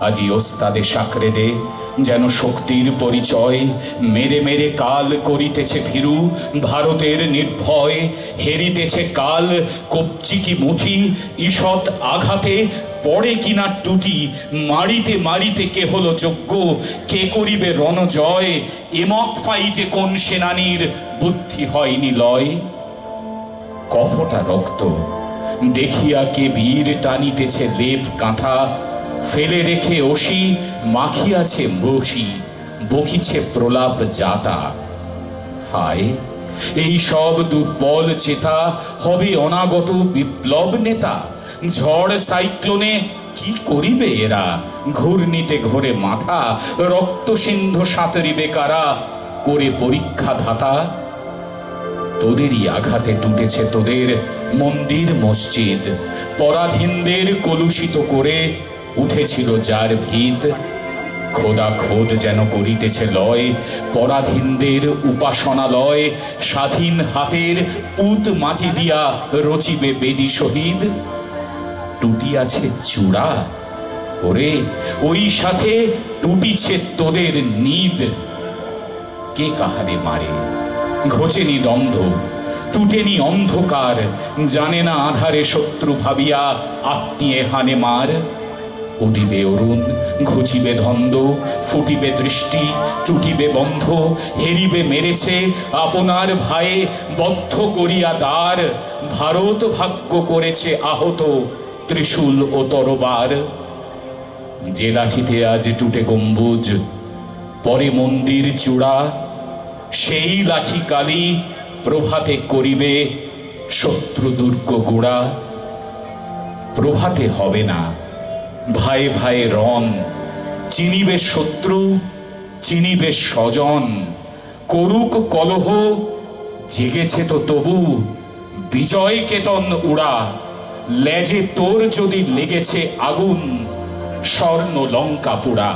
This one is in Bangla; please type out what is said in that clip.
আজি ওস্তাদে সাকরে দে যেন শক্তির পরিচয়, মেরে মেরে কাল করিতেছে ভীরু ভারতের নির্ভয়। হেরিতেছে কাল কবচি কি মুঠি, ঈষৎ আঘাতে পড়ে কিনা টুটি। মারিতে মারিতে কে হলো যোগ্য, কে করিবে রণজয়। এমক ফাইটে কোন সেনানীর বুদ্ধি হয়নি লয়। কফটা রক্ত দেখিয়া কে বীর টানিতেছে লেপ কাঁথা, ফেলে রেখে অসি মাখিয়াছে বসি, বকিছে প্রলাপ জাতা। হায় এই সব দুর্বল চেতা হবে অনাগত বিপ্লব নেতা। ঝড় সাইক্লোনে কি করিবে এরা, ঘূর্ণিতে ঘোরে মাথা। রক্ত সিন্ধু সাঁতরিবে কারা, করে পরীক্ষা ধাতা। তোদেরই আঘাতে টুটেছে তোদের মন্দির মসজিদ, পরাধীনদের কলুষিত করে উঠেছিল যার ভিত। খোদা খোদ যেন করিতেছে লয় পরাধীনদের উপাসনালয়। স্বাধীন হাতের পুত মাটি দিয়া রচিবে বেদি শহীদ। টুটিয়াছে চূড়া ওরে, ওই সাথে টুটিছে তোদের নিদ। কে কাহারে মারে ঘোচেনি দ্বন্দ্ব, টুটেনি অন্ধকার। জানে না আধারে শত্রু ভাবিয়া আত্মীয় হানে মার। উদিবে অরুণ ঘুচিবে ধন্দ, ফুটিবে দৃষ্টি টুটিবে বন্ধ। হেরিবে মেরেছে আপনার ভাইয়ে বদ্ধ করিয়া দ্বার। ভারত ভাগ্য করেছে আহত ত্রিশূল ও তরবার। যে লাঠিতে আজ টুটে গম্বুজ পরে মন্দির চূড়া, সেই লাঠি কালি প্রভাতে করিবে শত্রু দুর্গ গোড়া। প্রভাতে হবে না ভাই ভাই রণ, চিনিবে শত্রু চিনিবে স্বজন। করুক কলহ জেগেছে তো তবু বিজয় কেতন উড়া। লেজে তোর যদি লেগেছে আগুন, স্বর্ণ লঙ্কা পোড়া।